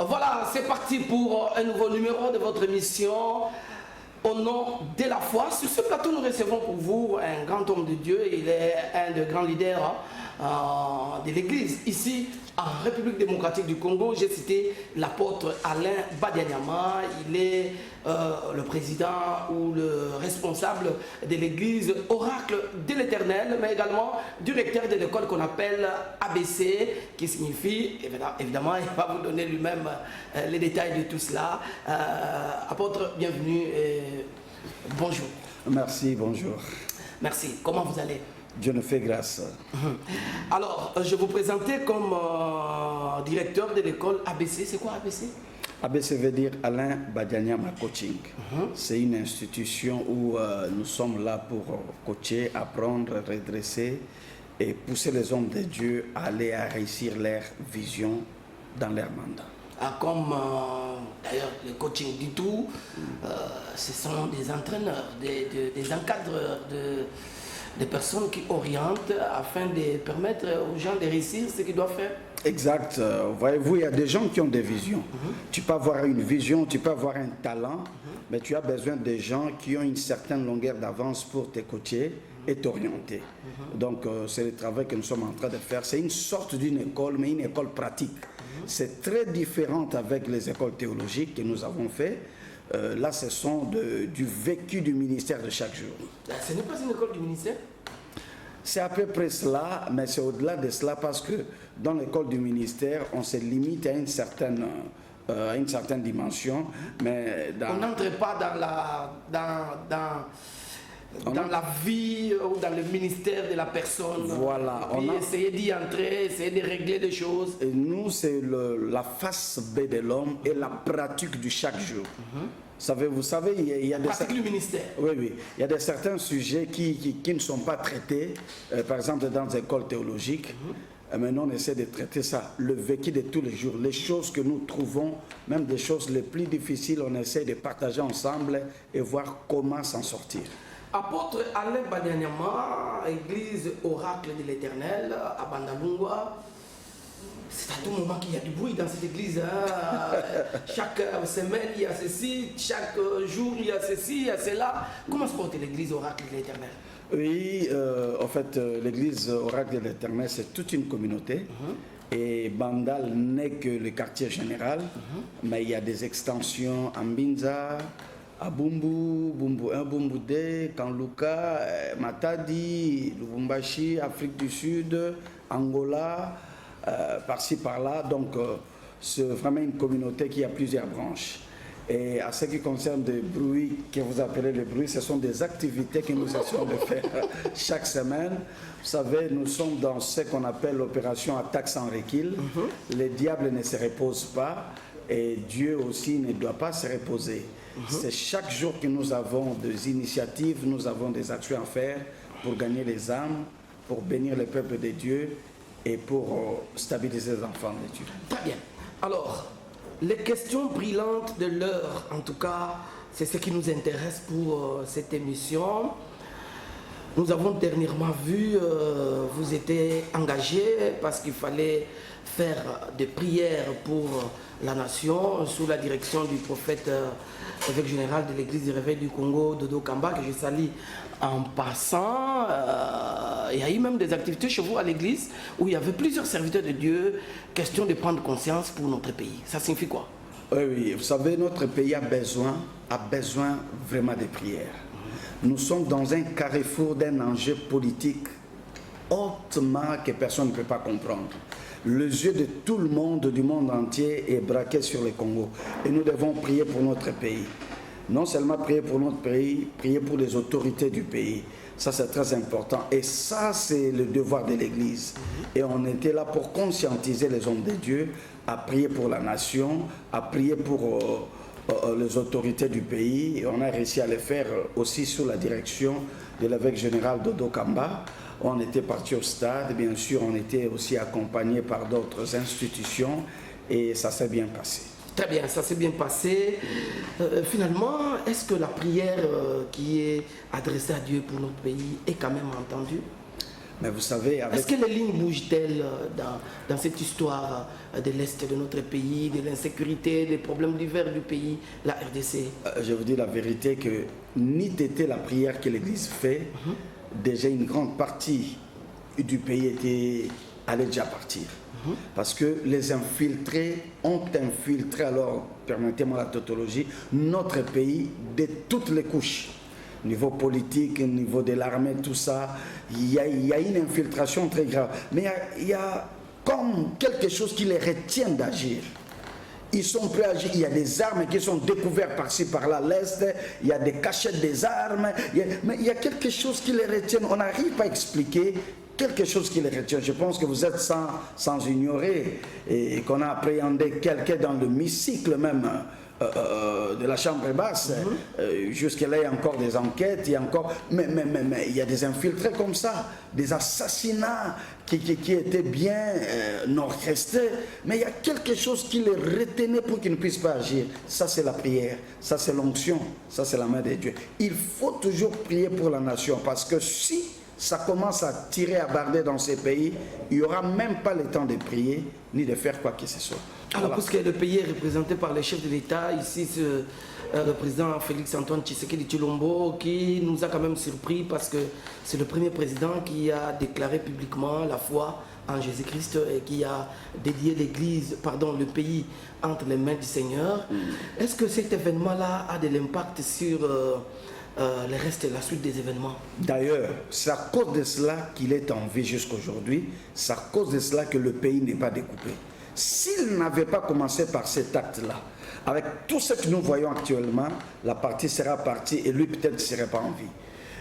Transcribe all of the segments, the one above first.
Voilà, c'est parti pour un nouveau numéro de votre émission Au nom de la foi. Sur ce plateau, nous recevons pour vous un grand homme de Dieu. Il est un des grands leaders de l'Église ici en République démocratique du Congo. J'ai cité l'apôtre Alain Badianyama. Il est le président ou le responsable de l'Église Oracle de l'Éternel, mais également directeur de l'école qu'on appelle ABC, qui signifie, évidemment, il va vous donner lui-même les détails de tout cela. Apôtre, bienvenue et bonjour. Merci, bonjour. Merci. Comment vous allez? Dieu nous fait grâce. Alors, je vous présentais comme directeur de l'école ABC. C'est quoi ABC? ABC veut dire Alain Badianyama Coaching. C'est une institution où nous sommes là pour coacher, apprendre, redresser et pousser les hommes de Dieu à aller à réussir leur vision dans leur mandat. Comme d'ailleurs le coaching du tout, ce sont des entraîneurs, des encadreurs, des personnes qui orientent afin de permettre aux gens de réussir ce qu'ils doivent faire. Exact. Voyez-vous, il y a des gens qui ont des visions. Tu peux avoir une vision, tu peux avoir un talent, mais tu as besoin de gens qui ont une certaine longueur d'avance pour te coacher et t'orienter. Donc, c'est le travail que nous sommes en train de faire. C'est une sorte d'une école, mais une école pratique. C'est très différent avec les écoles théologiques que nous avons fait. Là, ce sont du vécu du ministère de chaque jour. Ce n'est pas une école du ministère? C'est à peu près cela, mais c'est au-delà de cela parce que dans l'école du ministère, on se limite à une certaine dimension. Mais on n'entre pas dans la vie ou dans le ministère de la personne. Voilà. Essayer d'y entrer, essayer de régler des choses. Et nous, c'est la face B de l'homme et la pratique du chaque jour. Vous savez, il y a du ministère. Oui. Il y a certains sujets qui ne sont pas traités, par exemple dans les écoles théologiques. Maintenant, on essaie de traiter ça, le vécu de tous les jours, les choses que nous trouvons, même des choses les plus difficiles, on essaie de partager ensemble et voir comment s'en sortir. Apôtre Alain Badianyama, Église Oracle de l'Éternel, à Bandalungwa. C'est à tout moment qu'il y a du bruit dans cette église. Chaque semaine, il y a ceci, chaque jour, il y a ceci, il y a cela. Comment se porte l'église Oracle de l'Éternel? Oui, en fait, l'église Oracle de l'Éternel, c'est toute une communauté. Et Bandal n'est que le quartier général, mais il y a des extensions à Mbinza, à Bumbu, Bumbu 1, Bumbu 2, Kanluka, Matadi, Lubumbashi, Afrique du Sud, Angola, par-ci par-là. Donc c'est vraiment une communauté qui a plusieurs branches. Et à ce qui concerne des bruits que vous appelez les bruits, ce sont des activités que nous essayons de faire chaque semaine. Vous savez, nous sommes dans ce qu'on appelle l'opération attaque sans recul. Le diable ne se repose pas et Dieu aussi ne doit pas se reposer. C'est chaque jour que nous avons des initiatives, nous avons des actions à faire pour gagner les âmes, pour bénir le peuple de Dieu et pour stabiliser les enfants de Dieu. Très bien. Alors, les questions brillantes de l'heure, en tout cas, c'est ce qui nous intéresse pour cette émission. Nous avons dernièrement vu, vous étiez engagé parce qu'il fallait faire des prières pour la nation sous la direction du prophète évêque général de l'église du Réveil du Congo, Dodo Kamba, que je salue en passant. Il y a eu même des activités chez vous à l'église où il y avait plusieurs serviteurs de Dieu, question de prendre conscience pour notre pays. Ça signifie quoi? Oui, vous savez, notre pays a besoin vraiment de prières. Nous sommes dans un carrefour d'un enjeu politique hautement que personne ne peut pas comprendre. Les yeux de tout le monde, du monde entier, est braqué sur le Congo. Et nous devons prier pour notre pays. Non seulement prier pour notre pays, prier pour les autorités du pays. Ça, c'est très important. Et ça, c'est le devoir de l'Église. Et on était là pour conscientiser les hommes de Dieu, à prier pour la nation, à prier pour les autorités du pays. Et on a réussi à le faire aussi sous la direction de l'évêque général Dodo Kamba. On était parti au stade, bien sûr, on était aussi accompagné par d'autres institutions et ça s'est bien passé. Très bien, ça s'est bien passé. Finalement, est-ce que la prière qui est adressée à Dieu pour notre pays est quand même entendue? Mais vous savez, Est-ce que les lignes bougent-elles dans cette histoire de l'Est de notre pays, de l'insécurité, des problèmes divers du pays, la RDC? Je vous dis la vérité que ni était la prière que l'Église fait, déjà une grande partie du pays allait déjà partir. Parce que les infiltrés ont infiltré, alors permettez-moi la tautologie, notre pays de toutes les couches. Niveau politique, niveau de l'armée, tout ça, il y a une infiltration très grave. Mais il y a comme quelque chose qui les retient d'agir. Ils sont prêts à agir. Il y a des armes qui sont découvertes par-ci, par-là, l'Est. Il y a des cachettes des armes. Mais il y a quelque chose qui les retient. On n'arrive pas à expliquer quelque chose qui les retient. Je pense que vous êtes sans ignorer et qu'on a appréhendé quelqu'un dans le mi-cycle même de la chambre basse. Jusque-là, il y a encore des enquêtes, il y a encore... Mais il y a des infiltrés comme ça, des assassinats qui étaient bien orchestrés. Mais il y a quelque chose qui les retenait pour qu'ils ne puissent pas agir. Ça, c'est la prière, ça, c'est l'onction, ça, c'est la main de Dieu. Il faut toujours prier pour la nation parce que si ça commence à tirer à barder dans ces pays, il n'y aura même pas le temps de prier ni de faire quoi que ce soit. Alors, voilà. Puisque le pays est représenté par les chefs de l'État, ici, le président Félix-Antoine Tshisekedi Tshilombo, qui nous a quand même surpris parce que c'est le premier président qui a déclaré publiquement la foi en Jésus-Christ et qui a dédié l'Église, le pays entre les mains du Seigneur. Est-ce que cet événement-là a de l'impact sur le reste et la suite des événements? D'ailleurs, c'est à cause de cela qu'il est en vie jusqu'aujourd'hui. C'est à cause de cela que le pays n'est pas découpé. S'il n'avait pas commencé par cet acte-là, avec tout ce que nous voyons actuellement, la partie sera partie et lui peut-être ne serait pas en vie.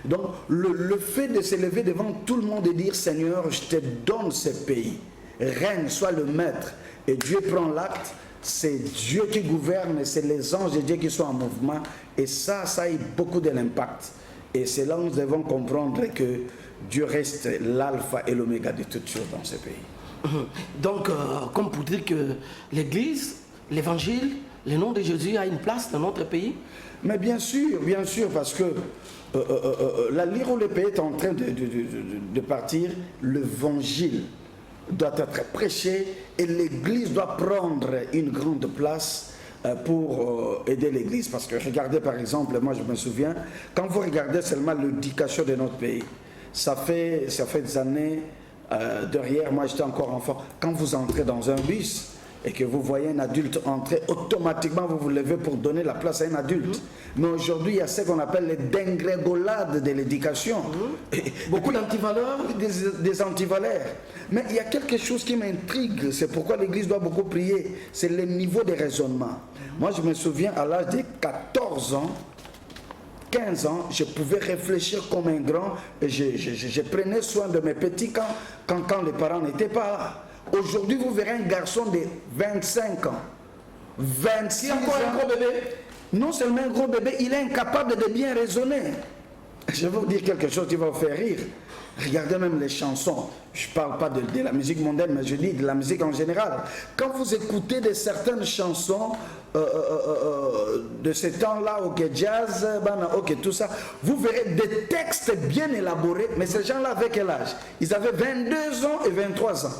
Donc le fait de s'élever devant tout le monde et dire « Seigneur, je te donne ce pays, règne, sois le maître » et Dieu prend l'acte, c'est Dieu qui gouverne, c'est les anges de Dieu qui sont en mouvement et ça a eu beaucoup de l'impact. Et c'est là où nous devons comprendre que Dieu reste l'alpha et l'oméga de toutes choses dans ce pays. Donc, comme pour dire que l'Église, l'Évangile, le nom de Jésus a une place dans notre pays? Mais bien sûr, parce que la lyre où le pays est en train de partir, l'Évangile doit être prêché et l'Église doit prendre une grande place pour aider l'Église. Parce que regardez par exemple, moi je me souviens, quand vous regardez seulement l'éducation de notre pays, ça fait des années... derrière, moi j'étais encore enfant, quand vous entrez dans un bus et que vous voyez un adulte entrer, automatiquement vous vous levez pour donner la place à un adulte. Mais aujourd'hui, il y a ce qu'on appelle les dégrégolades de l'éducation. Beaucoup d'antivaleurs. Des antivaleurs. Mais il y a quelque chose qui m'intrigue, c'est pourquoi l'Église doit beaucoup prier, c'est le niveau de raisonnement. Moi je me souviens à l'âge de 14 ans, 15 ans, je pouvais réfléchir comme un grand et je prenais soin de mes petits quand les parents n'étaient pas là. Aujourd'hui, vous verrez un garçon de 25 ans, 26 ans. Encore un gros bébé? Non seulement un gros bébé, il est incapable de bien raisonner. Je vais vous dire quelque chose qui va vous faire rire. Regardez même les chansons. Je ne parle pas de la musique mondaine, mais je dis de la musique en général. Quand vous écoutez de certaines chansons de ce temps-là, ok, jazz, ok, tout ça, vous verrez des textes bien élaborés, mais ces gens-là avaient quel âge? Ils avaient 22 ans et 23 ans.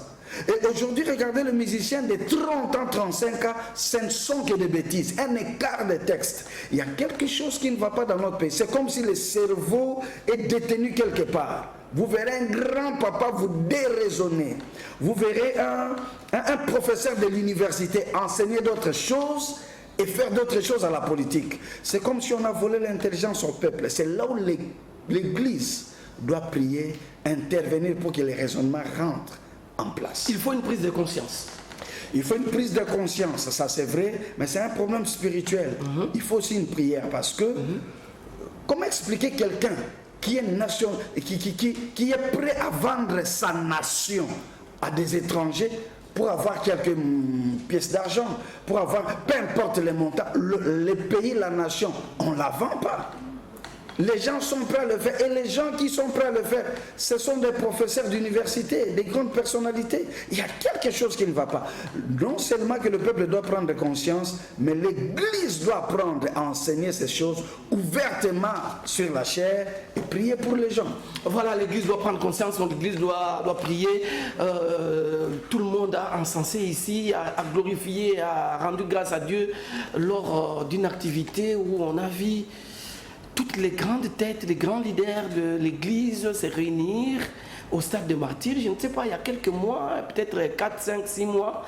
Et aujourd'hui, regardez le musicien de 30 ans, 35 ans, ce ne sont que des bêtises, un écart de texte. Il y a quelque chose qui ne va pas dans notre pays. C'est comme si le cerveau est détenu quelque part. Vous verrez un grand-papa vous déraisonner. Vous verrez un professeur de l'université enseigner d'autres choses et faire d'autres choses à la politique. C'est comme si on a volé l'intelligence au peuple. C'est là où l'Église doit prier, intervenir pour que les raisonnements rentrent en place. Il faut une prise de conscience. Il faut une prise de conscience, ça c'est vrai, mais c'est un problème spirituel. Il faut aussi une prière parce que comment expliquer quelqu'un qui est nation, qui est prêt à vendre sa nation à des étrangers pour avoir quelques pièces d'argent, pour avoir, peu importe les montants, le pays, la nation, on ne la vend pas. Les gens sont prêts à le faire. Et les gens qui sont prêts à le faire, ce sont des professeurs d'université, des grandes personnalités. Il y a quelque chose qui ne va pas. Non seulement que le peuple doit prendre conscience, mais l'Église doit apprendre à enseigner ces choses ouvertement sur la chair et prier pour les gens. Voilà, l'Église doit prendre conscience, l'Église doit prier. Tout le monde a encensé ici, a glorifié, a rendu grâce à Dieu lors d'une activité où on a vu toutes les grandes têtes, les grands leaders de l'Église se réunir au stade de Martyrs. Je ne sais pas, il y a quelques mois, peut-être 4, 5, 6 mois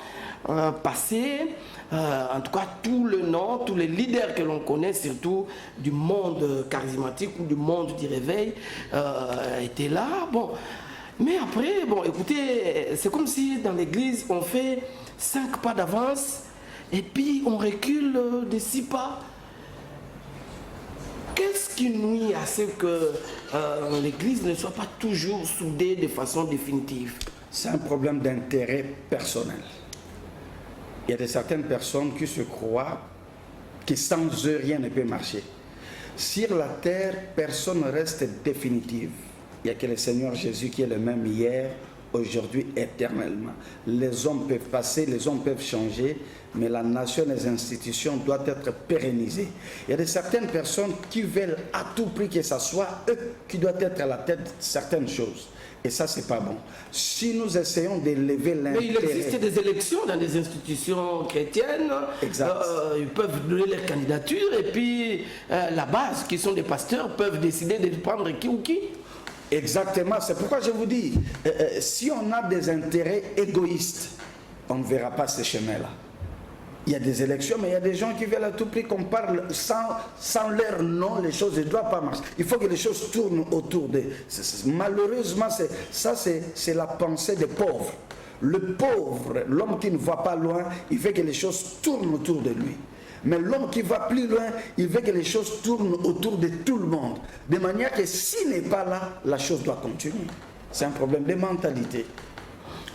passés. En tout cas, tous les leaders que l'on connaît, surtout du monde charismatique ou du monde du réveil, étaient là. Bon. Mais après, bon, écoutez, c'est comme si dans l'Église, on fait 5 pas d'avance et puis on recule de 6 pas. Qu'est-ce qui nuit à ce que l'Église ne soit pas toujours soudée de façon définitive? C'est un problème d'intérêt personnel. Il y a certaines personnes qui se croient que sans eux, rien ne peut marcher. Sur la terre, personne ne reste définitive. Il n'y a que le Seigneur Jésus qui est le même hier, aujourd'hui, éternellement. Les hommes peuvent passer, les hommes peuvent changer, mais la nation et les institutions doivent être pérennisées. Il y a certaines personnes qui veulent à tout prix que ce soit eux qui doivent être à la tête de certaines choses. Et ça, c'est pas bon. Si nous essayons d'élever l'intérêt... Mais il existe des élections dans des institutions chrétiennes. Ils peuvent donner leur candidature et puis la base, qui sont des pasteurs, peuvent décider de prendre qui ou qui. Exactement, c'est pourquoi je vous dis, si on a des intérêts égoïstes, on ne verra pas ces chemins-là. Il y a des élections, mais il y a des gens qui veulent à tout prix qu'on parle sans leur nom, les choses ne doivent pas marcher. Il faut que les choses tournent autour d'eux. Malheureusement, c'est la pensée des pauvres. Le pauvre, l'homme qui ne voit pas loin, il veut que les choses tournent autour de lui. Mais l'homme qui va plus loin, il veut que les choses tournent autour de tout le monde. De manière que s'il n'est pas là, la chose doit continuer. C'est un problème de mentalité.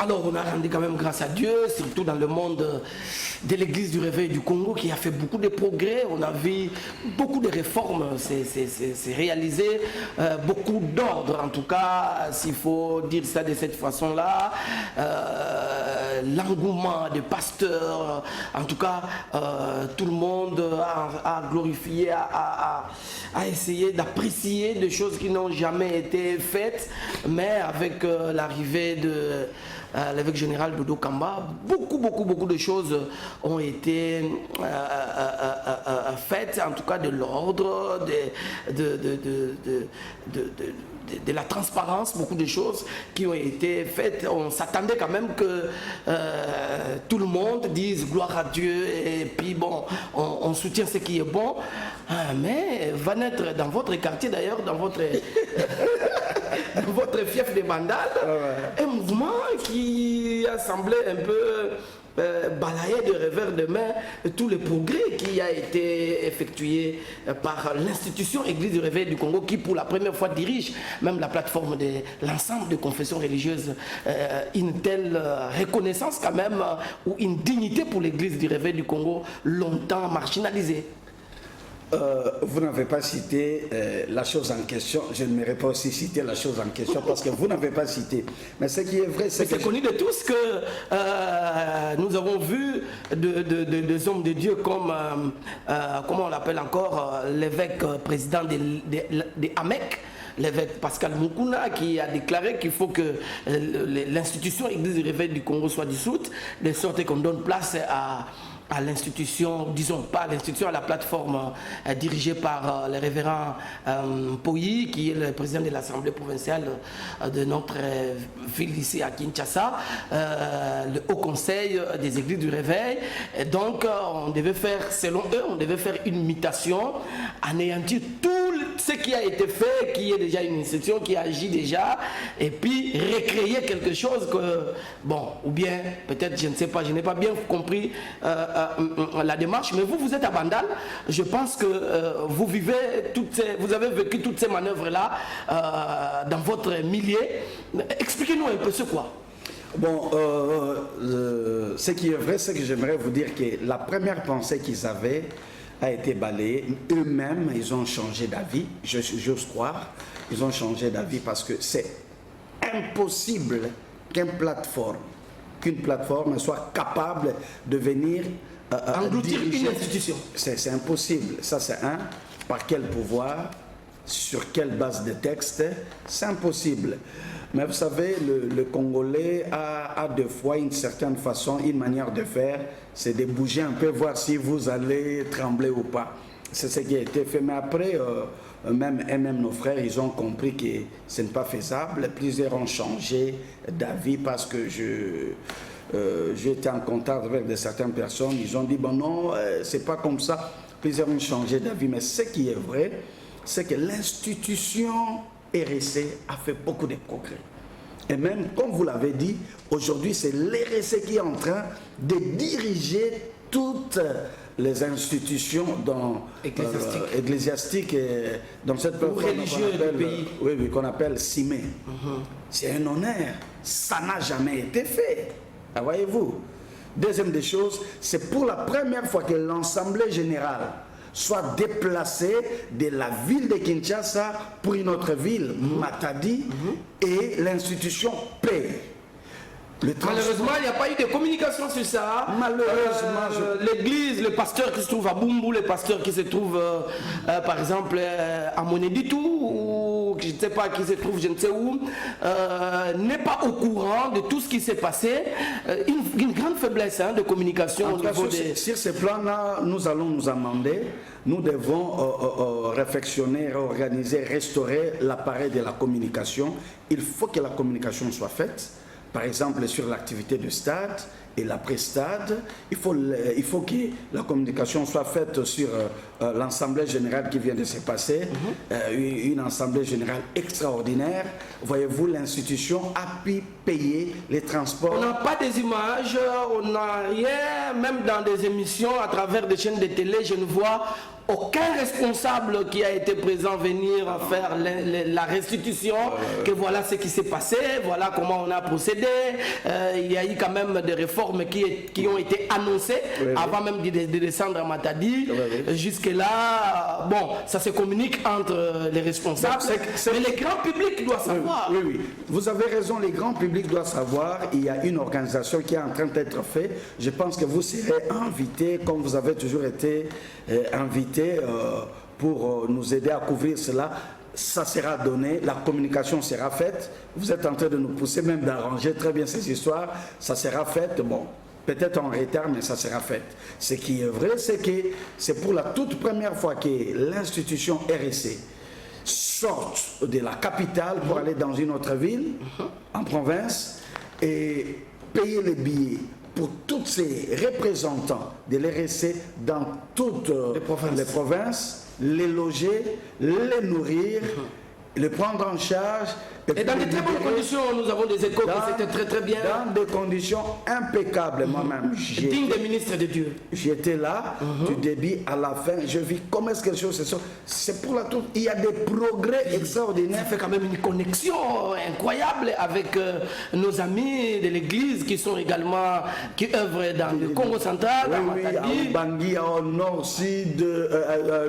Alors on a rendu quand même grâce à Dieu, surtout dans le monde de l'Église du Réveil du Congo qui a fait beaucoup de progrès. On a vu beaucoup de réformes, c'est réalisé, beaucoup d'ordre en tout cas, s'il faut dire ça de cette façon-là. L'engouement des pasteurs, en tout cas tout le monde a glorifié, a essayé d'apprécier des choses qui n'ont jamais été faites, mais avec l'arrivée de l'évêque général Dodo Kamba, beaucoup de choses ont été faites, en tout cas de l'ordre, de la transparence, beaucoup de choses qui ont été faites. On s'attendait quand même que tout le monde dise gloire à Dieu et puis bon, on soutient ce qui est bon. Mais va naître dans votre quartier d'ailleurs, dans votre fief de Bandal, un mouvement qui a semblé un peu balayer de revers de main tous les progrès qui a été effectué par l'institution Église du Réveil du Congo qui pour la première fois dirige même la plateforme de l'ensemble des confessions religieuses. Une telle reconnaissance quand même ou une dignité pour l'Église du Réveil du Congo longtemps marginalisée. Vous n'avez pas cité la chose en question. Je ne m'aurais pas aussi cité la chose en question parce que vous n'avez pas cité. Mais ce qui est vrai, c'est que... C'est connu de tous que nous avons vu des hommes de Dieu comme, comment on l'appelle encore, l'évêque président des AMEC, l'évêque Pascal Mukuna, qui a déclaré qu'il faut que l'institution Église du Réveil du Congo soit dissoute, de sorte qu'on donne place à l'institution, disons pas l'institution, à la plateforme dirigée par le révérend Poyi, qui est le président de l'Assemblée provinciale de notre ville ici à Kinshasa, le Haut Conseil des Églises du Réveil. Et donc on devait faire, selon eux, on devait faire une mutation, anéantir tout ce qui a été fait, qui est déjà une institution qui agit déjà, et puis recréer quelque chose que, bon, ou bien peut-être, je ne sais pas, je n'ai pas bien compris la démarche, mais vous êtes à Bandal, je pense que vous avez vécu toutes ces manœuvres-là dans votre milieu. Expliquez-nous un peu ce quoi. Bon, ce qui est vrai, c'est que j'aimerais vous dire que la première pensée qu'ils avaient, a été balayé. Eux-mêmes, ils ont changé d'avis, j'ose croire. Ils ont changé d'avis parce que c'est impossible qu'une plateforme soit capable de venir engloutir une institution. C'est impossible. Ça, c'est un. Par quel pouvoir? Sur quelle base de texte? C'est impossible. Mais vous savez, le Congolais a deux fois une certaine façon, une manière de faire, c'est de bouger un peu, voir si vous allez trembler ou pas. C'est ce qui a été fait. Mais après, même nos frères, ils ont compris que ce n'est pas faisable. Plusieurs ont changé d'avis parce que j'étais en contact avec certaines personnes. Ils ont dit, bon non, c'est pas comme ça. Plusieurs ont changé d'avis. Mais ce qui est vrai, c'est que l'institution RSC a fait beaucoup de progrès. Et même, comme vous l'avez dit, aujourd'hui, c'est l'RSC qui est en train de diriger toutes les institutions ecclésiastiques dans cette plateforme religieux du pays. Oui, qu'on appelle CIME. C'est un honneur. Ça n'a jamais été fait. Ah, voyez-vous. Deuxième des choses, c'est pour la première fois que l'Assemblée générale soit déplacée de la ville de Kinshasa pour une autre ville, Matadi, et l'institution paie. Malheureusement, il n'y a pas eu de communication sur ça. Malheureusement, l'église, le pasteur qui se trouve à Bumbu, le pasteur qui se trouve, par exemple, à Moneditu, ou je ne sais pas qui se trouve, je ne sais où, n'est pas au courant de tout ce qui s'est passé. Une grande faiblesse de communication au niveau des... Sur ce plan-là, nous allons nous amender. Nous devons réflexionner, réorganiser, restaurer l'appareil de la communication. Il faut que la communication soit faite. Par exemple, sur l'activité de stade et l'après-stade, il faut que la communication soit faite sur l'Assemblée générale qui vient de se passer, une Assemblée générale extraordinaire. Voyez-vous, l'institution a pu payer les transports. On n'a pas des images, on n'a rien, même dans des émissions, à travers des chaînes de télé, je ne vois aucun responsable qui a été présent venir faire la restitution, que voilà ce qui s'est passé, voilà comment on a procédé. Il y a eu quand même des réformes qui ont été annoncées avant même de descendre à Matadi. Jusque-là, bon, ça se communique entre les responsables, mais le grand public doit savoir. Oui. Vous avez raison, le grand public doit savoir. Il y a une organisation qui est en train d'être faite. Je pense que vous serez invités, comme vous avez toujours été invités, pour nous aider à couvrir cela. Ça sera donné, la communication sera faite. Vous êtes en train de nous pousser même d'arranger très bien ces histoires. Ça sera fait, bon, peut-être en retard, mais ça sera fait. Ce qui est vrai, c'est que c'est pour la toute première fois que l'institution RSC sort de la capitale pour aller dans une autre ville, en province, et payer les billets pour tous ces représentants de l'RSC dans toutes les provinces, les loger, les nourrir, les prendre en charge. Et dans de très bonnes conditions, nous avons des échos que c'était très très bien. Dans des conditions impeccables, moi-même. Digne des ministres de Dieu. J'étais là, du début à la fin, je vis comment est-ce que les choses se sont. C'est pour la toute. Il y a des progrès extraordinaires. Ça fait quand même une connexion incroyable avec nos amis de l'église qui sont également, qui œuvrent dans le Congo central, dans Matadi. À Bangui, au nord, sud,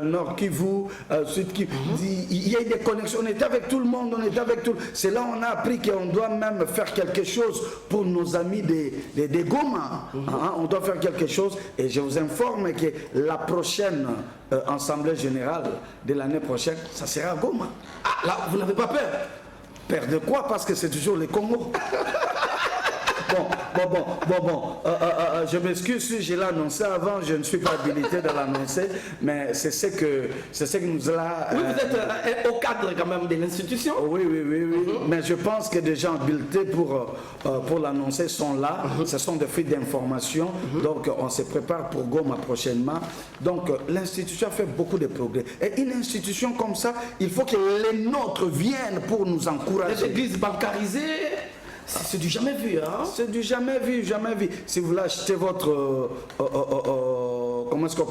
nord Kivu, sud Kivu. Il y a des connexions. On était avec tout le monde, on était avec tout le monde. C'est là qu'on a appris qu'on doit même faire quelque chose pour nos amis des Goma. On doit faire quelque chose et je vous informe que la prochaine Assemblée générale de l'année prochaine, ça sera à Goma. Ah, là, vous n'avez pas peur? Peur de quoi? Parce que c'est toujours le Congo. Je m'excuse si je l'ai annoncé avant, je ne suis pas habilité de l'annoncer, mais c'est ce que nous a... Oui, vous êtes au cadre quand même de l'institution. Oui, mais je pense que des gens habilités pour l'annoncer sont là, ce sont des fuites d'informations, donc on se prépare pour Goma prochainement. Donc l'institution a fait beaucoup de progrès. Et une institution comme ça, il faut que les nôtres viennent pour nous encourager. Les églises bancarisées... C'est du jamais vu, hein? C'est du jamais vu, jamais vu. Si vous voulez acheter votre comment est-ce qu'on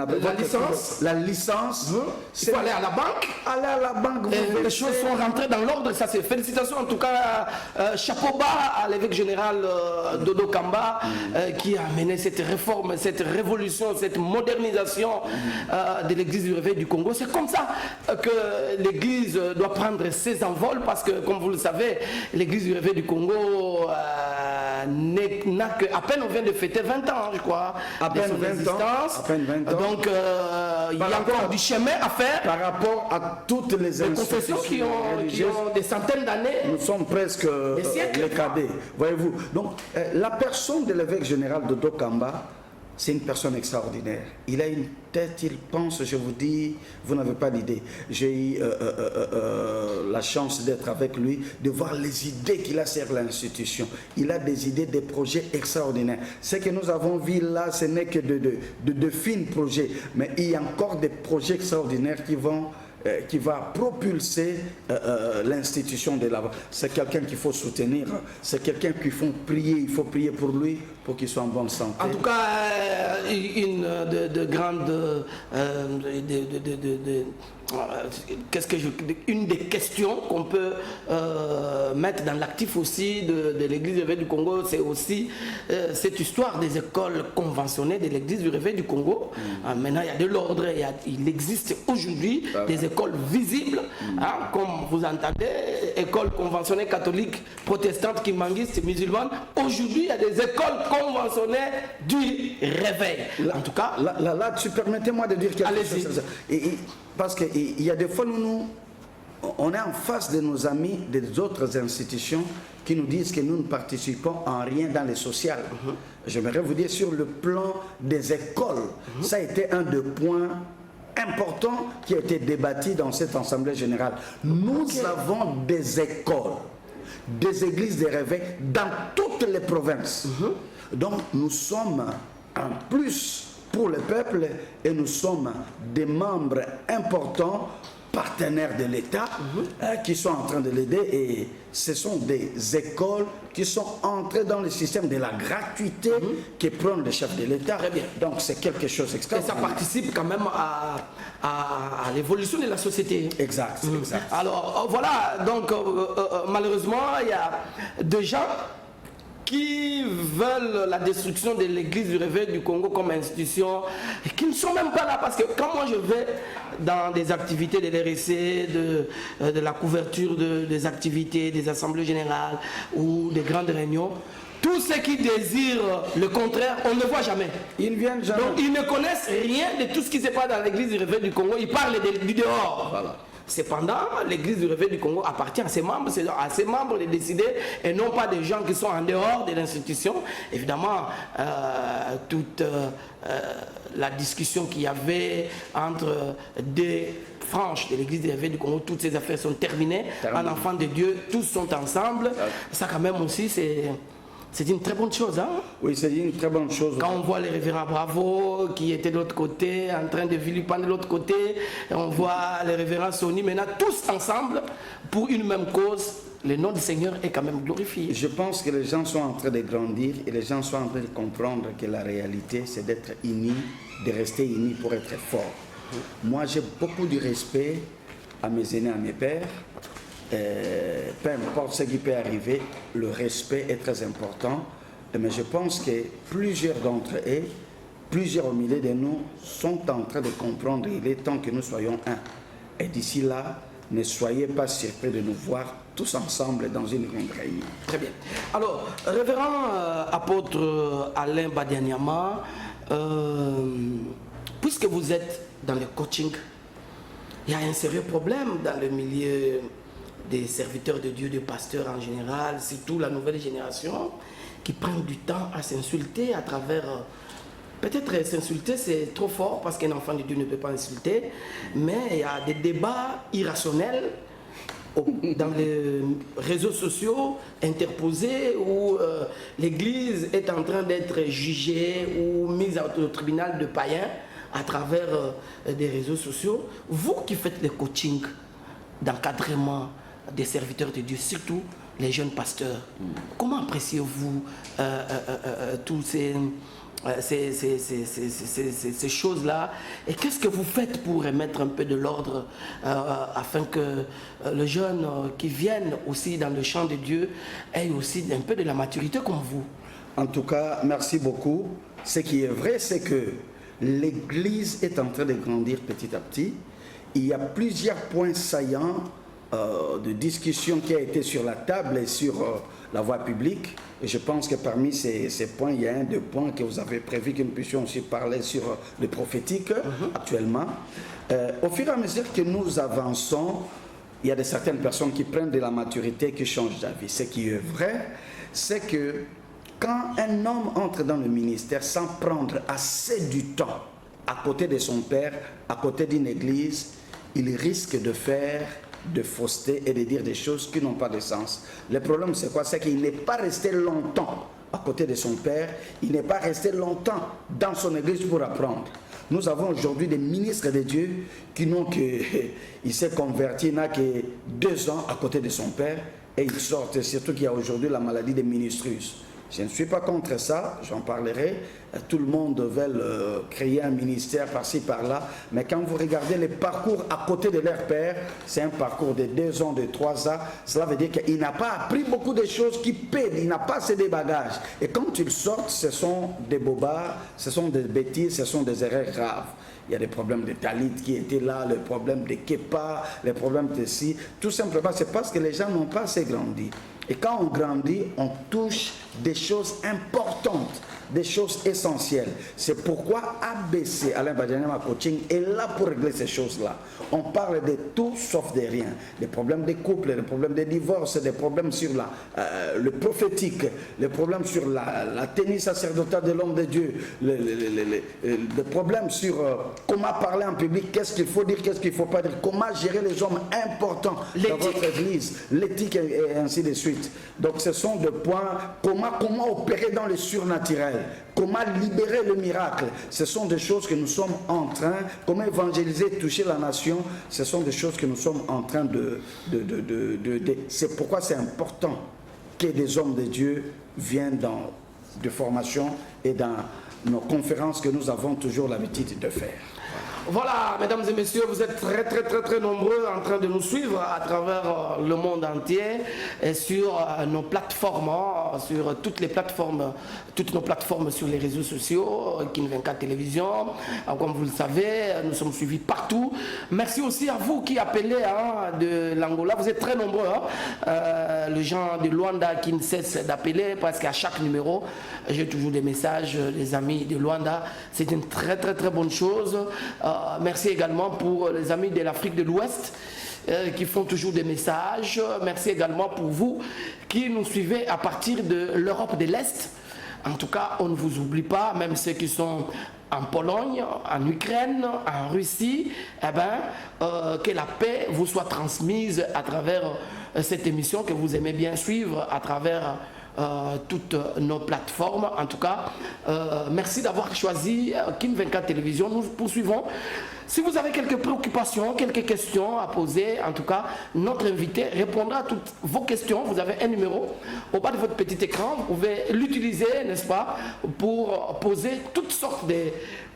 appelle, la licence. La licence. Il faut aller à la banque. Aller à la banque. Les choses sont rentrées dans l'ordre. Ça, c'est félicitations. En tout cas, chapeau bas à l'évêque général Dodo Kamba qui a mené cette réforme, cette révolution, cette modernisation de l'église du Réveil du Congo. C'est comme ça que l'église doit prendre ses envols parce que, comme vous le savez, l'église du Réveil du Congo n'a que, à peine on vient de fêter 20 ans, je crois, à peine 20 ans. À peine 20 ans. Donc, il y a encore du chemin à faire. Par rapport à toutes les confessions qui ont des centaines d'années. Nous sommes presque les cadets, voyez-vous. Donc, la personne de l'évêque général de Dokamba, c'est une personne extraordinaire. Il a une tête, il pense, je vous dis, vous n'avez pas d'idée. J'ai eu la chance d'être avec lui, de voir les idées qu'il a sur l'institution. Il a des idées, des projets extraordinaires. Ce que nous avons vu là, ce n'est que de fins projets. Mais il y a encore des projets extraordinaires qui va propulser l'institution de l'avant. C'est quelqu'un qu'il faut soutenir, c'est quelqu'un qu'il faut prier, il faut prier pour lui, pour qu'il soit en bonne santé. En tout cas, une des questions qu'on peut mettre dans l'actif aussi de l'église du Réveil du Congo, c'est aussi cette histoire des écoles conventionnées de l'église du Réveil du Congo. Maintenant, il y a de l'ordre, il existe aujourd'hui des écoles visibles, comme vous entendez, écoles conventionnées catholiques, protestantes, kimanguistes, musulmanes. Aujourd'hui, il y a des écoles conventionnées du Réveil. En tout cas, là, tu permettez-moi de dire quelque chose. Parce qu'il y a des fois, on est en face de nos amis des autres institutions qui nous disent que nous ne participons en rien dans les sociales. J'aimerais vous dire, sur le plan des écoles, ça a été un des points importants qui a été débattu dans cette Assemblée générale. Nous avons des écoles, des églises de réveil dans toutes les provinces. Donc nous sommes en plus pour le peuple et nous sommes des membres importants, partenaires de l'État qui sont en train de l'aider, et ce sont des écoles qui sont entrées dans le système de la gratuité qui prennent le chef de l'État. Très bien. Donc c'est quelque chose d'extraordinaire. Et ça participe quand même à l'évolution de la société. Exact, exact. Alors voilà, donc malheureusement il y a des gens qui veulent la destruction de l'église du Réveil du Congo comme institution, et qui ne sont même pas là, parce que quand moi je vais dans des activités de l'RSC, de la couverture des activités, des assemblées générales ou des grandes réunions, tous ceux qui désirent le contraire, on ne le voit jamais. Ils ne viennent jamais. Donc ils ne connaissent rien de tout ce qui se passe dans l'église du Réveil du Congo, ils parlent du dehors. Voilà. Cependant, l'église du Réveil du Congo appartient à ses membres, c'est à ses membres de décider, et non pas des gens qui sont en dehors de l'institution. Évidemment, toute la discussion qu'il y avait entre des franges de l'église du Réveil du Congo, toutes ces affaires sont terminées. En enfant de Dieu, tous sont ensemble. Ça quand même aussi, c'est une très bonne chose. Hein? Oui, c'est une très bonne chose. Quand on voit les révérends Bravo qui étaient de l'autre côté, en train de vilipender de l'autre côté, on voit les révérends Sony, maintenant tous ensemble pour une même cause, le nom du Seigneur est quand même glorifié. Je pense que les gens sont en train de grandir et les gens sont en train de comprendre que la réalité, c'est d'être unis, de rester unis pour être fort. Moi, j'ai beaucoup de respect à mes aînés, à mes pères. Peu importe ce qui peut arriver, le respect est très important. Mais je pense que plusieurs d'entre eux, plusieurs au milieu de nous, sont en train de comprendre qu'il est temps que nous soyons un. Et d'ici là, ne soyez pas surpris de nous voir tous ensemble dans une grande réunion. Très bien. Alors, révérend apôtre Alain Badianyama, puisque vous êtes dans le coaching, il y a un sérieux problème dans le milieu des serviteurs de Dieu, des pasteurs en général, surtout la nouvelle génération, qui prennent du temps à s'insulter à travers... Peut-être s'insulter, c'est trop fort parce qu'un enfant de Dieu ne peut pas insulter, mais il y a des débats irrationnels dans les réseaux sociaux interposés où l'Église est en train d'être jugée ou mise au tribunal de païens à travers des réseaux sociaux. Vous qui faites le coaching d'encadrement des serviteurs de Dieu, surtout les jeunes pasteurs, comment appréciez-vous tous ces ces choses-là. Et qu'est-ce que vous faites pour remettre un peu de l'ordre afin que les jeunes qui viennent aussi dans le champ de Dieu aient aussi un peu de la maturité comme vous? En tout cas, merci beaucoup. Ce qui est vrai, c'est que l'Église est en train de grandir petit à petit. Il y a plusieurs points saillants de discussion qui a été sur la table et sur la voie publique. Et je pense que parmi ces points, il y a un des points que vous avez prévu que nous puissions aussi parler sur le prophétique actuellement. Au fur et à mesure que nous avançons, il y a certaines personnes qui prennent de la maturité, qui changent d'avis. Ce qui est vrai, c'est que quand un homme entre dans le ministère sans prendre assez du temps à côté de son père, à côté d'une église, il risque de faire de fausseté et de dire des choses qui n'ont pas de sens. Le problème, c'est quoi? C'est qu'il n'est pas resté longtemps à côté de son père, il n'est pas resté longtemps dans son église pour apprendre. Nous avons aujourd'hui des ministres de Dieu qui n'ont que... Il s'est converti, il n'a que 2 ans à côté de son père et il sort, surtout qu'il y a aujourd'hui la maladie des ministrus. Je ne suis pas contre ça, j'en parlerai. Tout le monde veut créer un ministère par-ci, par-là. Mais quand vous regardez les parcours à côté de leur père, c'est un parcours de 2 ans, de 3 ans. Cela veut dire qu'il n'a pas appris beaucoup de choses qui pèsent. Il n'a pas assez de bagages. Et quand ils sortent, ce sont des bobards, ce sont des bêtises, ce sont des erreurs graves. Il y a des problèmes de talit qui étaient là, le problème de Kepa, les problèmes de ci. Tout simplement, c'est parce que les gens n'ont pas assez grandi. Et quand on grandit, on touche des choses importantes, des choses essentielles. C'est pourquoi ABC, Alain Badianyama Coaching, est là pour régler ces choses-là. On parle de tout sauf de rien. Des problèmes de couple, des problèmes de divorce, des problèmes sur le prophétique, les problèmes sur la tenue sacerdotale de l'homme de Dieu, des problèmes sur comment parler en public, qu'est-ce qu'il faut dire, qu'est-ce qu'il ne faut pas dire, comment gérer les hommes importants dans votre église, l'éthique et ainsi de suite. Donc ce sont des points, comment opérer dans le surnaturel, comment libérer le miracle. Ce sont des choses que nous sommes en train, comment évangéliser, toucher la nation, ce sont des choses que nous sommes en train c'est pourquoi c'est important que des hommes de Dieu viennent dans de formation et dans nos conférences que nous avons toujours l'habitude de faire. Voilà, mesdames et messieurs, vous êtes très nombreux en train de nous suivre à travers le monde entier et sur nos plateformes, sur toutes nos plateformes sur les réseaux sociaux, King 24 Télévision. Comme vous le savez, nous sommes suivis partout. Merci aussi à vous qui appelez de l'Angola. Vous êtes très nombreux. Les gens de Luanda qui ne cessent d'appeler parce qu'à chaque numéro, j'ai toujours des messages des amis de Luanda. C'est une très bonne chose. Merci également pour les amis de l'Afrique de l'Ouest qui font toujours des messages. Merci également pour vous qui nous suivez à partir de l'Europe de l'Est. En tout cas, on ne vous oublie pas, même ceux qui sont en Pologne, en Ukraine, en Russie, que la paix vous soit transmise à travers cette émission que vous aimez bien suivre à travers toutes nos plateformes. En tout cas, merci d'avoir choisi King 24 Télévision. Nous poursuivons. Si vous avez quelques préoccupations, quelques questions à poser, en tout cas, notre invité répondra à toutes vos questions. Vous avez un numéro au bas de votre petit écran. Vous pouvez l'utiliser, n'est-ce pas, pour poser toutes sortes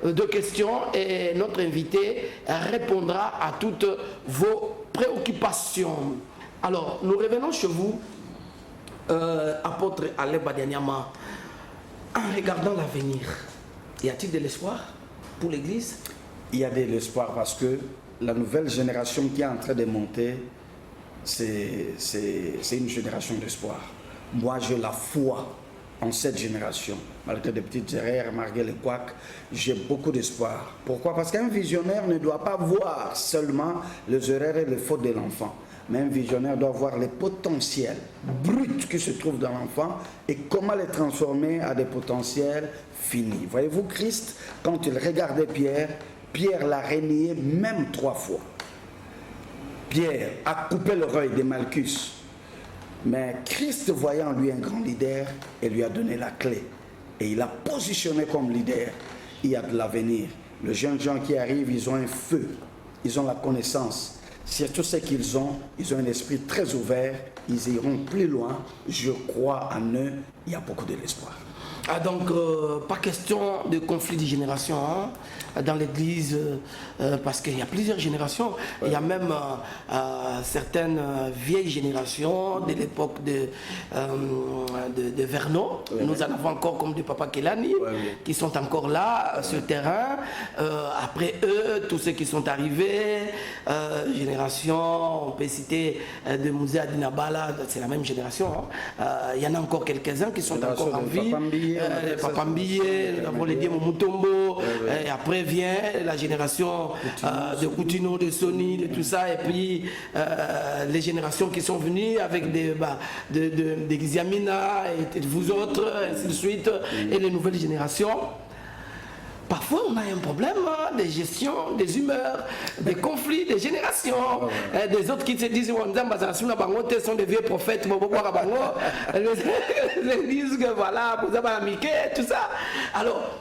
de questions et notre invité répondra à toutes vos préoccupations. Alors, nous revenons chez vous. Apôtre Alain Badianyama, en regardant l'avenir, y a-t-il de l'espoir pour l'Église? Il y a de l'espoir parce que la nouvelle génération qui est en train de monter, c'est une génération d'espoir. Moi, j'ai la foi en cette génération. Malgré des petites erreurs, malgré les couacs, j'ai beaucoup d'espoir. Pourquoi? Parce qu'un visionnaire ne doit pas voir seulement les erreurs et les fautes de l'enfant. Mais un visionnaire doit voir les potentiels bruts qui se trouvent dans l'enfant et comment les transformer à des potentiels finis. Voyez-vous, Christ, quand il regardait Pierre, Pierre l'a renié même 3 fois. Pierre a coupé l'oreille de Malchus. Mais Christ, voyant en lui un grand leader, il lui a donné la clé. Et il a positionné comme leader. Il y a de l'avenir. Les jeunes gens qui arrivent, ils ont un feu. Ils ont la connaissance. Surtout ce qu'ils ont un esprit très ouvert, ils iront plus loin, je crois en eux, il y a beaucoup de l'espoir. Ah, donc, pas question de conflit de génération dans l'église, parce qu'il y a plusieurs générations. Il y a même certaines vieilles générations de l'époque de Vernon. Nous en avons encore comme du Papa Kelani, qui sont encore là, sur le terrain. Après eux, tous ceux qui sont arrivés, génération, on peut citer de Mouzé Adinabala, c'est la même génération. Il y en a encore quelques-uns qui sont encore en vie. Papa Mbillé, nous avons les Diemo Mutombo, et après vient la génération de Coutinho, de Sony, de tout ça, et puis les générations qui sont venues avec des Giziamina, et vous autres, ainsi de suite, et les nouvelles générations. Parfois, on a un problème de gestion des humeurs, des conflits, des générations. Des autres qui se disent que sont des vieux prophètes, ils disent que voilà, vous avez amiqué, tout ça. Alors,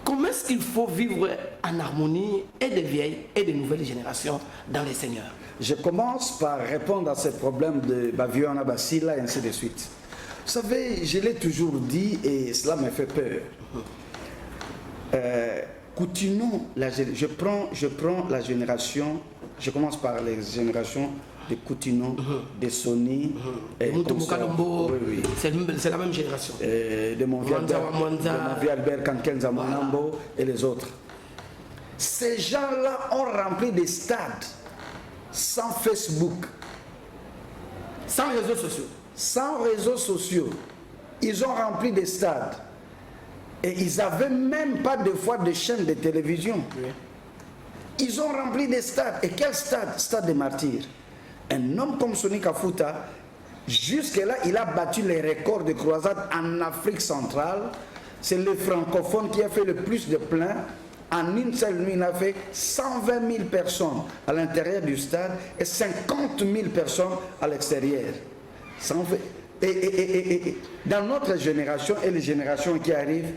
comment est-ce qu'il faut vivre en harmonie et des vieilles et des nouvelles générations dans les seigneurs? Je commence par répondre à ces problèmes de Baviona Basila et ainsi de suite. Vous savez, je l'ai toujours dit et cela me fait peur. Continuons, je prends la génération, je commence par les générations de Coutinho, de Sony, et c'est la même génération. De mon vieux Albert Kankenza Monambo et les autres. Ces gens-là ont rempli des stades sans Facebook, sans réseaux sociaux. Sans réseaux sociaux, ils ont rempli des stades. Et ils n'avaient même pas de fois de chaîne de télévision. Ils ont rempli des stades. Et quel stade? Stade des martyrs. Un homme comme Sony Kafuta, jusque-là, il a battu les records de croisade en Afrique centrale. C'est le francophone qui a fait le plus de plein. En une seule nuit, il a fait 120 000 personnes à l'intérieur du stade et 50 000 personnes à l'extérieur. Et dans notre génération et les générations qui arrivent,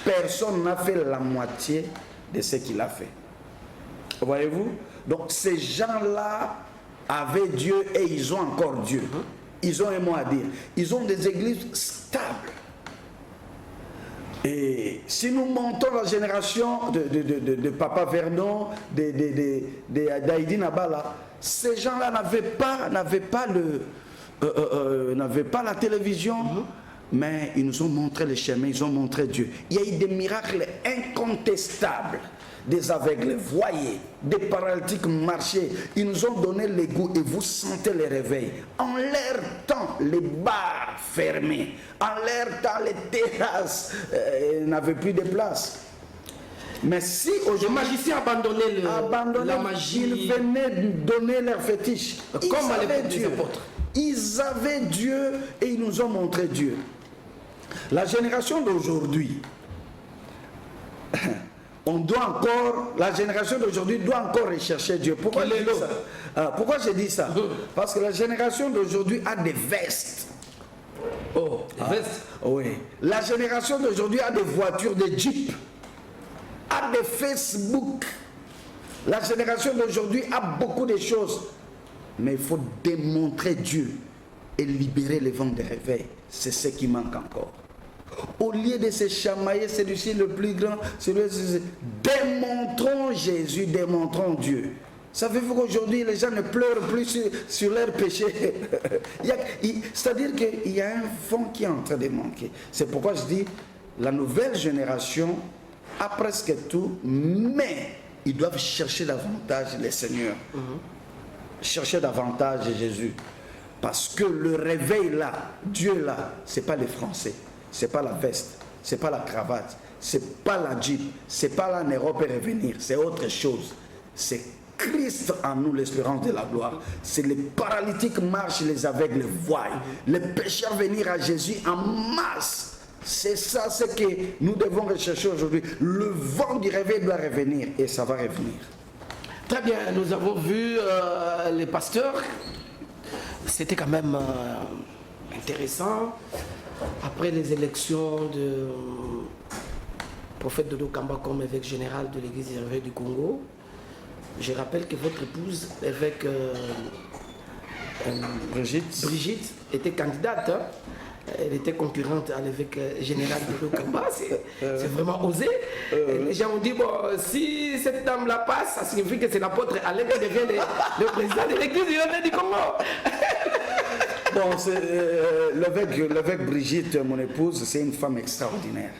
personne n'a fait la moitié de ce qu'il a fait. Voyez-vous? Donc ces gens-là avaient Dieu et ils ont encore Dieu. Ils ont un mot à dire. Ils ont des églises stables. Et si nous montons la génération de Papa Vernon, d'Aïdi Nabala, ces gens-là n'avaient pas la télévision, mais ils nous ont montré le chemin, ils ont montré Dieu. Il y a eu des miracles incontestables. Des aveugles voyaient, des paralytiques marchaient. Ils nous ont donné les goûts et vous sentez les réveils. En leur temps, les bars fermés. En leur temps, les terrasses n'avaient plus de place. Mais si aujourd'hui, les magiciens abandonnaient la magie, ils venaient donner leur fétiche. Comme à l'époque des apôtres. Ils avaient Dieu et ils nous ont montré Dieu. La génération d'aujourd'hui, la génération d'aujourd'hui doit encore rechercher Dieu. Pourquoi je dis ça? Pourquoi je dis ça? Parce que la génération d'aujourd'hui a des vestes. Oh, des vestes? Oui. La génération d'aujourd'hui a des voitures, des jeeps, a des Facebook. La génération d'aujourd'hui a beaucoup de choses. Mais il faut démontrer Dieu et libérer les vents de réveil. C'est ce qui manque encore. Au lieu de se chamailler, celui-ci le plus grand, démontrons Jésus, démontrons Dieu. Savez-vous qu'aujourd'hui, les gens ne pleurent plus sur leurs péchés. C'est-à-dire qu'il y a un fond qui est en train de manquer. C'est pourquoi je dis, la nouvelle génération a presque tout, mais ils doivent chercher davantage les seigneurs. Chercher davantage Jésus. Parce que le réveil là, Dieu là, c'est pas les Français, c'est pas la veste, c'est pas la cravate, c'est pas la jeep, c'est pas la Europe et revenir, c'est autre chose. C'est Christ en nous, l'espérance de la gloire. C'est les paralytiques marchent, les aveugles voient, les pécheurs venir à Jésus en masse. C'est ça ce que nous devons rechercher aujourd'hui. Le vent du réveil doit revenir et ça va revenir. Très bien, nous avons vu les pasteurs. C'était quand même intéressant. Après les élections de prophète Dodo Kamba comme évêque général de l'église du Réveil du Congo, je rappelle que votre épouse, évêque Brigitte, était candidate. Elle était concurrente à l'évêque général de Lukamba. C'est vraiment osé. Les gens ont dit, bon, si cette dame-là passe, ça signifie que c'est l'apôtre Alain qui devient le président de l'église du Congo. Bon, l'évêque Brigitte, mon épouse, c'est une femme extraordinaire.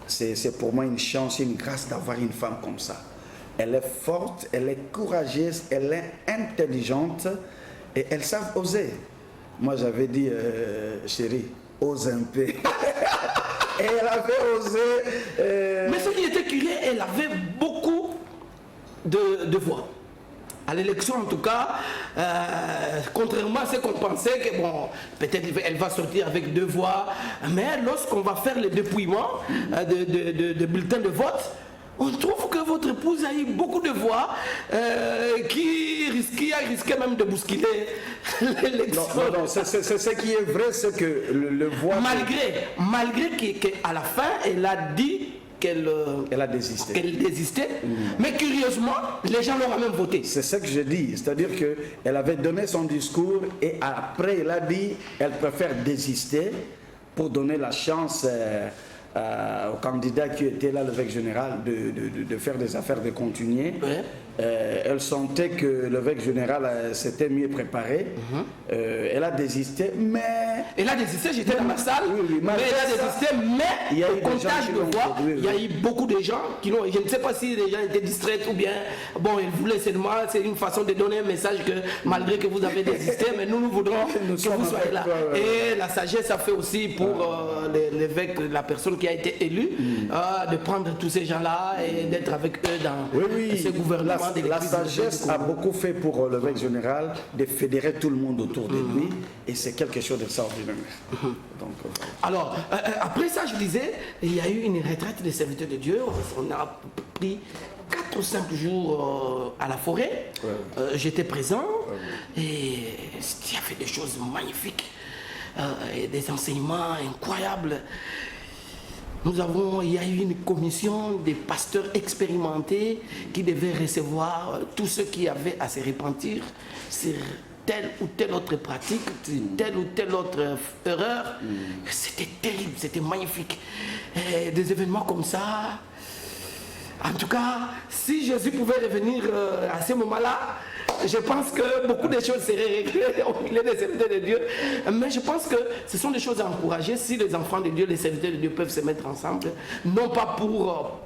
C'est pour moi une chance, une grâce d'avoir une femme comme ça. Elle est forte, elle est courageuse, elle est intelligente et elle savent oser. Moi, j'avais dit, chérie, ose un peu. Et elle avait osé. Mais ce qui était curieux, elle avait beaucoup de voix. À l'élection, en tout cas, contrairement à ce qu'on pensait, que bon, peut-être elle va sortir avec 2 voix, mais lorsqu'on va faire le dépouillement de bulletins de vote, on trouve que votre épouse a eu beaucoup de voix qui a risqué même de bousculer l'élection. Non, c'est ce qui est vrai, c'est que le voix... Malgré qu'à la fin, elle a dit qu'elle a désisté. Mais curieusement, les gens l'ont quand même voté. C'est ce que je dis, c'est-à-dire qu'elle avait donné son discours et après elle a dit qu'elle préfère désister pour donner la chance au candidat qui était là, l'évêque général, de faire des affaires, de continuer. Ouais. Elle sentait que l'évêque général s'était mieux préparé. Elle a désisté, mais... Elle a désisté, j'étais dans ma salle, oui, mais elle a désisté, mais il y a eu au comptage de voix, il y a eu beaucoup de gens qui l'ont... Je ne sais pas si les gens étaient distraits ou bien... Bon, ils voulaient seulement, c'est une façon de donner un message que malgré que vous avez désisté, mais nous voudrons que vous soyez là. Et la sagesse a fait aussi pour l'évêque, la personne qui a été élue, de prendre tous ces gens-là et d'être avec eux dans ce gouvernement. La sagesse a beaucoup fait pour l'évêque général de fédérer tout le monde autour de lui et c'est quelque chose d'extraordinaire. Alors, après ça, je disais, il y a eu une retraite des serviteurs de Dieu. On a pris 4 ou 5 jours à la forêt. J'étais présent et il y avait des choses magnifiques, et des enseignements incroyables. Il y a eu une commission des pasteurs expérimentés qui devaient recevoir tous ceux qui avaient à se repentir sur telle ou telle autre pratique, telle ou telle autre erreur. C'était terrible, c'était magnifique. Et des événements comme ça. En tout cas, si Jésus pouvait revenir à ce moment-là, je pense que beaucoup de choses seraient réglées au milieu des serviteurs de Dieu. Mais je pense que ce sont des choses à encourager si les enfants de Dieu, les serviteurs de Dieu peuvent se mettre ensemble. Non pas pour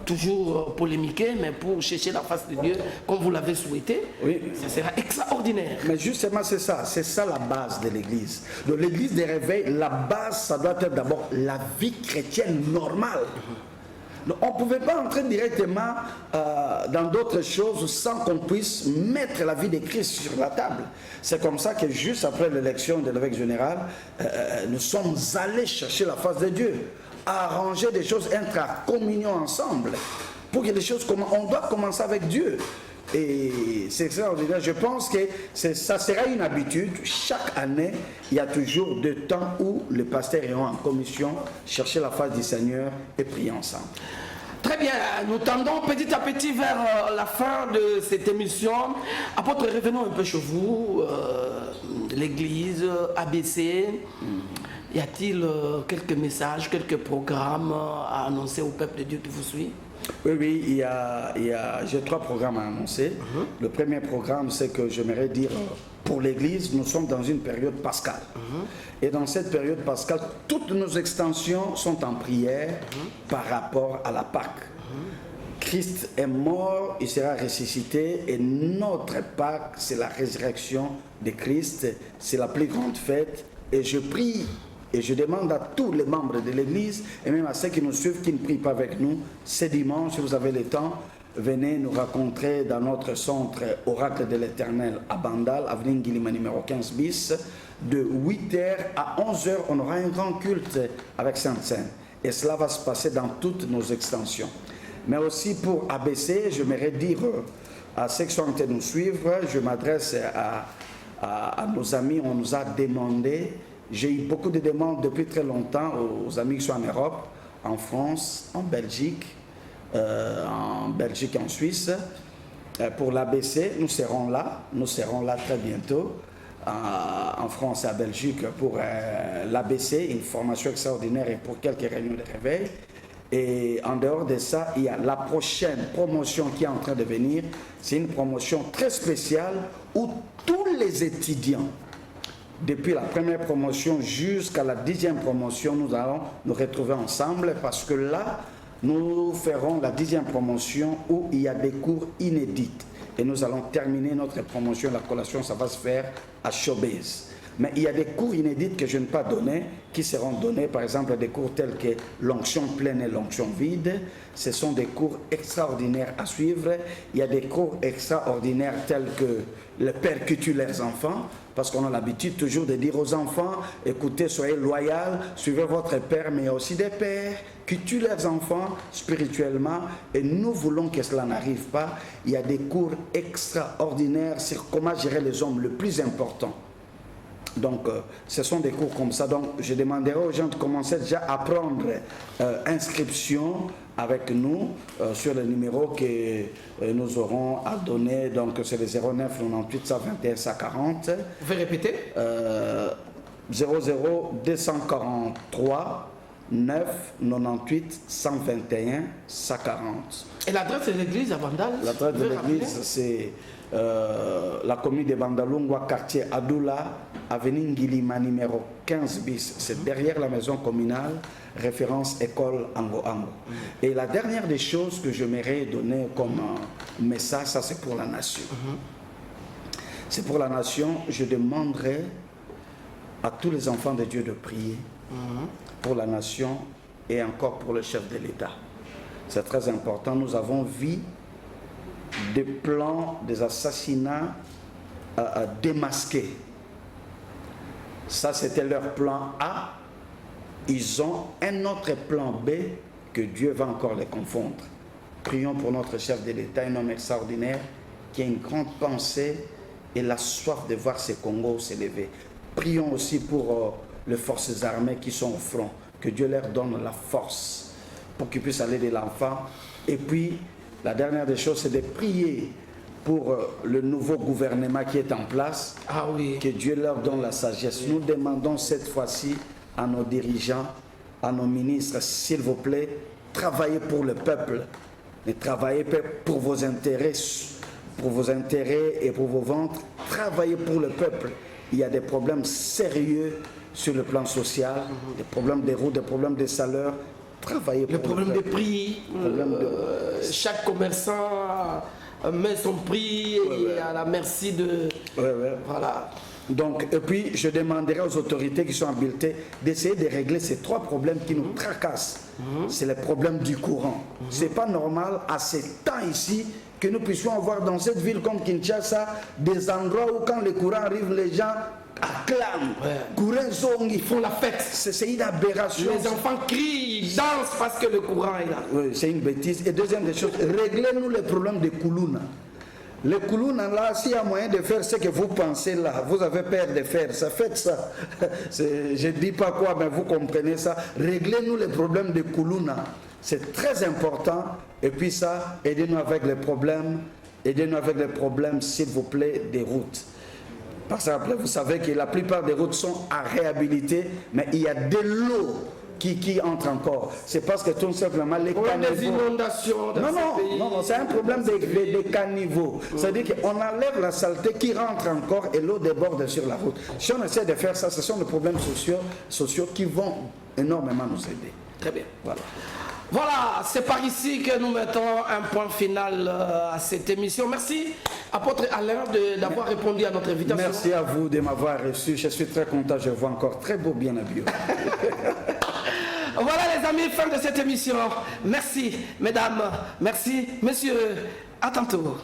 toujours polémiquer, mais pour chercher la face de Dieu comme vous l'avez souhaité. Oui. Ça sera extraordinaire. Mais justement, c'est ça la base de l'Église. De l'Église des réveils, la base, ça doit être d'abord la vie chrétienne normale. On ne pouvait pas entrer directement dans d'autres choses sans qu'on puisse mettre la vie de Christ sur la table. C'est comme ça que juste après l'élection de l'évêque général, nous sommes allés chercher la face de Dieu, arranger des choses, être à communion ensemble, pour que les choses on doit commencer avec Dieu. Et c'est extraordinaire. Je pense que ça sera une habitude. Chaque année, il y a toujours des temps où les pasteurs iront en commission chercher la face du Seigneur et prier ensemble. Très bien, nous tendons petit à petit vers la fin de cette émission. Apôtre, revenons un peu chez vous, l'église, ABC. Y a-t-il quelques messages, quelques programmes à annoncer au peuple de Dieu qui vous suit? Oui, j'ai 3 programmes à annoncer. Le premier programme, c'est que j'aimerais dire, pour l'Église, nous sommes dans une période pascale. Et dans cette période pascale, toutes nos extensions sont en prière par rapport à la Pâque. Christ est mort, il sera ressuscité, et notre Pâque, c'est la résurrection de Christ. C'est la plus grande fête. Et je prie et je demande à tous les membres de l'Église, et même à ceux qui nous suivent, qui ne prient pas avec nous, ce dimanche, si vous avez le temps, venez nous rencontrer dans notre centre Oracle de l'Éternel à Bandal, avenue Nguilima numéro 15 bis. De 8h à 11h, on aura un grand culte avec Sainte-Seine. Et cela va se passer dans toutes nos extensions. Mais aussi pour ABC, j'aimerais dire à ceux qui sont en train de nous suivre, je m'adresse à nos amis, on nous a demandé, j'ai eu beaucoup de demandes depuis très longtemps aux amis qui sont en Europe, en France, en Belgique et en Suisse. Pour l'ABC, nous serons là très bientôt. en France et en Belgique pour l'ABC, une formation extraordinaire et pour quelques réunions de réveil. Et en dehors de ça, il y a la prochaine promotion qui est en train de venir. C'est une promotion très spéciale où tous les étudiants, depuis la première promotion jusqu'à la 10e promotion, nous allons nous retrouver ensemble parce que là, nous ferons la 10e promotion où il y a des cours inédits. Et nous allons terminer notre promotion, la collation, ça va se faire à Showbiz. Mais il y a des cours inédits que je ne vais pas donner, qui seront donnés, par exemple, des cours tels que l'onction pleine et l'onction vide. Ce sont des cours extraordinaires à suivre. Il y a des cours extraordinaires tels que le père qui tue leurs enfants, parce qu'on a l'habitude toujours de dire aux enfants, écoutez, soyez loyaux, suivez votre père, mais il y a aussi des pères qui tuent leurs enfants spirituellement, et nous voulons que cela n'arrive pas. Il y a des cours extraordinaires sur comment gérer les hommes le plus important. Donc, ce sont des cours comme ça. Donc, je demanderai aux gens de commencer déjà à prendre inscription avec nous sur le numéro que nous aurons à donner. Donc, c'est le 09 98 121 140. Vous pouvez répéter 00 243 9 98 121 140. Et l'adresse de l'église à Bandal? L'adresse de l'église, c'est la commune de Bandalungwa, quartier Adoula, avenue Ngilima, numéro 15 bis. C'est derrière la maison communale, référence école Ango Ango. Et la dernière des choses que j'aimerais donner comme message, ça c'est pour la nation. C'est pour la nation, je demanderai à tous les enfants de Dieu de prier pour la nation et encore pour le chef de l'État. C'est très important. Nous avons vu des plans, des assassinats démasqués. Ça, c'était leur plan A. Ils ont un autre plan B que Dieu va encore les confondre. Prions pour notre chef de l'État, un homme extraordinaire qui a une grande pensée et la soif de voir ce Congo s'élever. Prions aussi pour les forces armées qui sont au front. Que Dieu leur donne la force pour qu'ils puissent aller de l'enfant. Et puis, la dernière des choses, c'est de prier pour le nouveau gouvernement qui est en place. Ah oui. Que Dieu leur donne la sagesse. Nous demandons cette fois-ci à nos dirigeants, à nos ministres, s'il vous plaît, travaillez pour le peuple. Ne travaillez pas pour vos intérêts et pour vos ventres. Travaillez pour le peuple. Il y a des problèmes sérieux sur le plan social, des problèmes de routes, des problèmes de salaire. Travaillez pour le problème des prix. Chaque commerçant met son prix et à la merci de... Voilà. Donc, et puis, je demanderai aux autorités qui sont habilitées d'essayer de régler ces trois problèmes qui nous tracassent. C'est le problème du courant. C'est pas normal à ces temps ici que nous puissions avoir dans cette ville comme Kinshasa des endroits où quand le courant arrive, les gens acclament. Courant zong, ils font la fête. C'est une aberration. Les enfants crient, ils dansent parce que le courant est là. Oui, c'est une bêtise. Et deuxième des choses, réglez-nous le problème de Koulouna. Le Koulouna, là, s'il y a moyen de faire ce que vous pensez là, vous avez peur de faire ça, faites ça. Je ne dis pas quoi, mais vous comprenez ça. Réglez-nous les problèmes de Koulouna. C'est très important. Et puis ça, aidez-nous avec les problèmes. Aidez-nous avec les problèmes, s'il vous plaît, des routes. Parce que vous savez que la plupart des routes sont à réhabiliter, mais il y a de l'eau qui entre encore. C'est parce que tout simplement les caniveaux... des inondations dans ce pays. Non, c'est un problème des caniveaux. C'est-à-dire qu'on enlève la saleté qui rentre encore et l'eau déborde sur la route. Si on essaie de faire ça, ce sont des problèmes sociaux qui vont énormément nous aider. Très bien. Voilà. Voilà, c'est par ici que nous mettons un point final à cette émission. Merci, apôtre Alain, d'avoir répondu à notre invitation. Merci à vous de m'avoir reçu. Je suis très content. Je vois encore très beau, bien habillé. Voilà les amis, fin de cette émission. Merci mesdames, merci messieurs, à tantôt.